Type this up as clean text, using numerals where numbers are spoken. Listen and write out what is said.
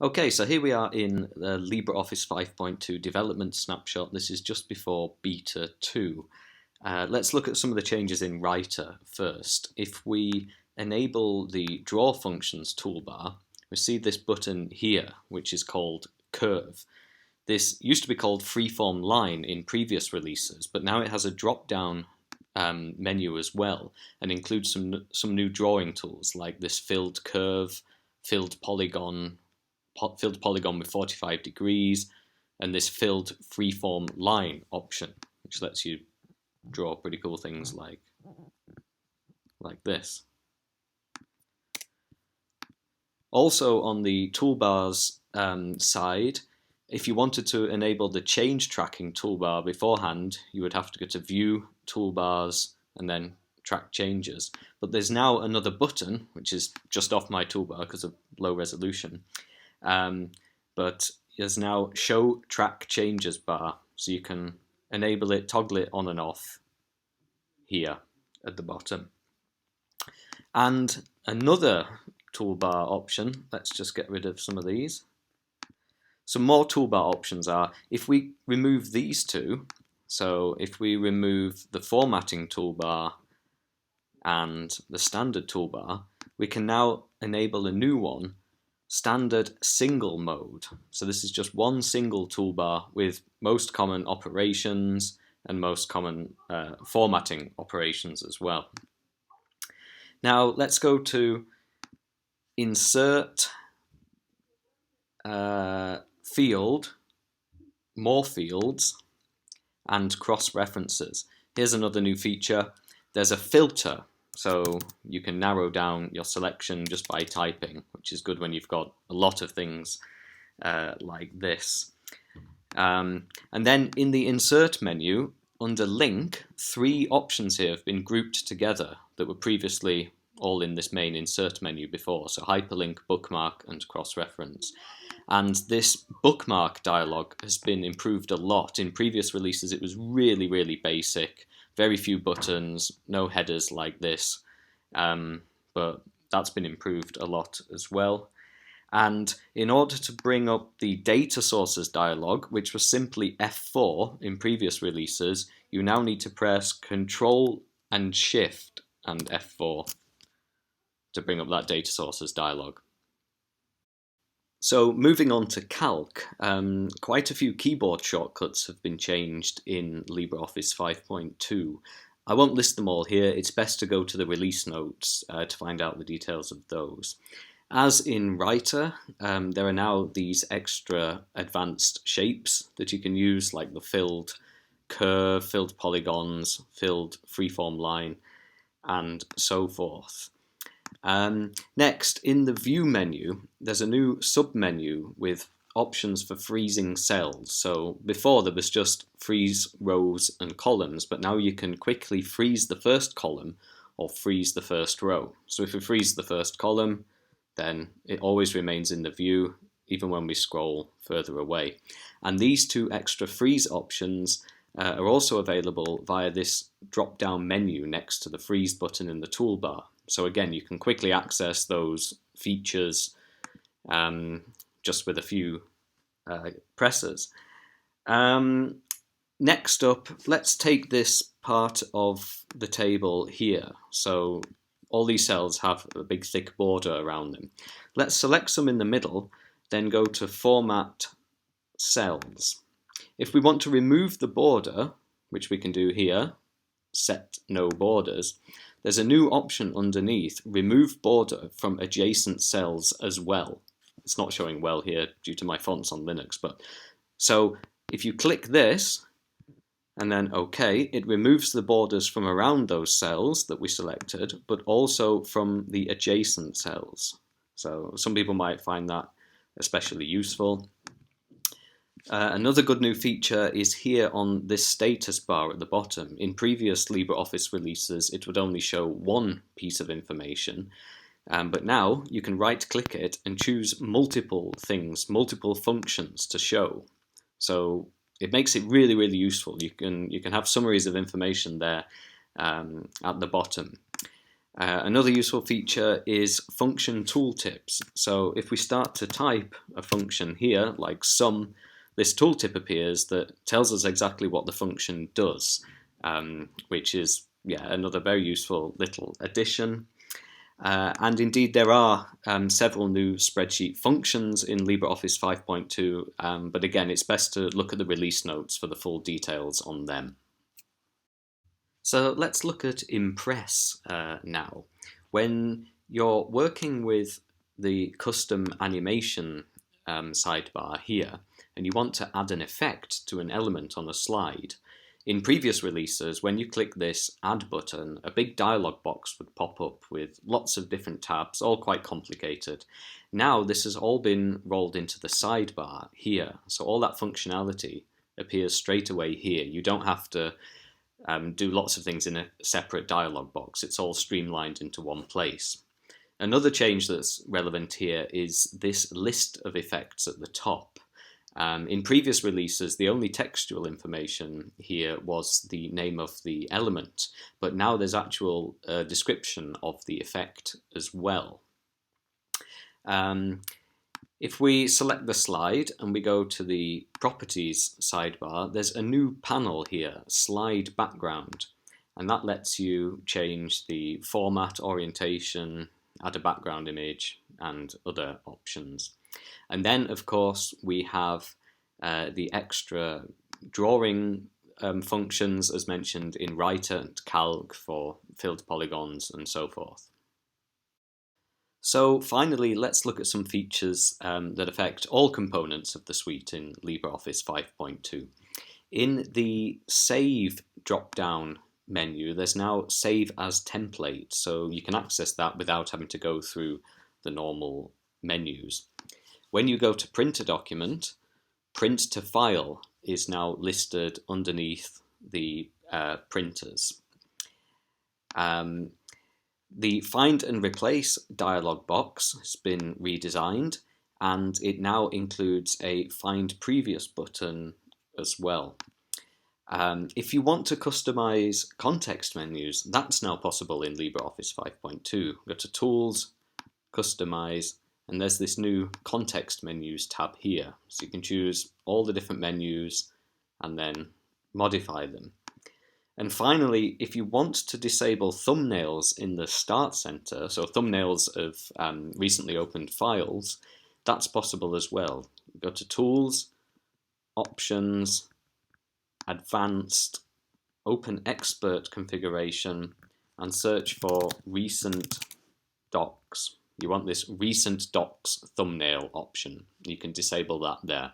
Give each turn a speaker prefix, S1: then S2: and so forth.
S1: Okay, so here we are in the LibreOffice 5.2 development snapshot. This is just before beta 2. Let's look at some of the changes in Writer first. If we enable the Draw Functions toolbar, we see this button here, which is called Curve. This used to be called Freeform Line in previous releases, but now it has a drop-down menu as well, and includes some new drawing tools like this filled curve, filled polygon with 45 degrees, and this filled freeform line option, which lets you draw pretty cool things like this. Also on the toolbars side, if you wanted to enable the change tracking toolbar beforehand, you would have to go to View, Toolbars, and then Track Changes. But there's now another button, which is just off my toolbar because of low resolution. But there's now Show Track Changes bar, so you can enable it, toggle it on and off here at the bottom. And another toolbar option, let's just get rid of some of these. Some more toolbar options are, if we remove these two, so if we remove the formatting toolbar and the standard toolbar, we can now enable a new one, standard single mode. So this is just one single toolbar with most common operations and most common formatting operations as well. Now let's go to Insert, Field, More Fields, and Cross References. Here's another new feature. There's a filter, so you can narrow down your selection just by typing, which is good when you've got a lot of things like this. And then in the Insert menu, under Link, 3 options here have been grouped together that were previously all in this main Insert menu before, so Hyperlink, Bookmark, and Cross-Reference. And this bookmark dialog has been improved a lot. In previous releases it was really, really basic, very few buttons, no headers like this, but that's been improved a lot as well. And in order to bring up the data sources dialog, which was simply F4 in previous releases, you now need to press Control and Shift and F4 to bring up that data sources dialog. So moving on to Calc, quite a few keyboard shortcuts have been changed in LibreOffice 5.2. I won't list them all here, it's best to go to the release notes to find out the details of those. As in Writer, there are now these extra advanced shapes that you can use, like the filled curve, filled polygons, filled freeform line, and so forth. Next, in the View menu, there's a new sub-menu with options for freezing cells. So before there was just freeze rows and columns, but now you can quickly freeze the first column or freeze the first row. So if we freeze the first column, then it always remains in the view, even when we scroll further away. And these 2 extra freeze options are also available via this drop-down menu next to the freeze button in the toolbar. So again, you can quickly access those features just with a few presses. Next up, let's take this part of the table here. So all these cells have a big thick border around them. Let's select some in the middle, then go to Format Cells. If we want to remove the border, which we can do here, Set No Borders, there's a new option underneath, Remove Border from Adjacent Cells as well. It's not showing well here due to my fonts on Linux, but so if you click this and then OK, it removes the borders from around those cells that we selected, but also from the adjacent cells. So some people might find that especially useful. Another good new feature is here on this status bar at the bottom. In previous LibreOffice releases, it would only show one piece of information, but now you can right-click it and choose multiple things, multiple functions to show. So it makes it really, really useful. You can have summaries of information there at the bottom. Another useful feature is function tooltips. So if we start to type a function here, like sum, this tooltip appears that tells us exactly what the function does, which is another very useful little addition. And indeed, there are several new spreadsheet functions in LibreOffice 5.2, but again, it's best to look at the release notes for the full details on them. So let's look at Impress now. When you're working with the custom animation sidebar here, and you want to add an effect to an element on a slide, in previous releases, when you click this Add button, a big dialog box would pop up with lots of different tabs, all quite complicated. Now this has all been rolled into the sidebar here, so all that functionality appears straight away here. You don't have to do lots of things in a separate dialog box. It's all streamlined into one place. Another change that's relevant here is this list of effects at the top. In previous releases, the only textual information here was the name of the element, but now there's actual description of the effect as well. If we select the slide and we go to the Properties sidebar, there's a new panel here, Slide Background, and that lets you change the format, orientation, add a background image, and other options. And then, of course, we have the extra drawing functions as mentioned in Writer and Calc for filled polygons and so forth. So finally, let's look at some features that affect all components of the suite in LibreOffice 5.2. In the Save drop-down menu, there's now Save as Template, so you can access that without having to go through the normal menus. When you go to Print a document, Print to File is now listed underneath the printers. The Find and Replace dialog box has been redesigned, and it now includes a Find Previous button as well. If you want to customize context menus, that's now possible in LibreOffice 5.2. Go to Tools, Customize, and there's this new Context Menus tab here. So you can choose all the different menus and then modify them. And finally, if you want to disable thumbnails in the Start Center, so thumbnails of recently opened files, that's possible as well. Go to Tools, Options, Advanced, open Expert Configuration, and search for Recent Docs. You want this Recent Docs thumbnail option. You can disable that there.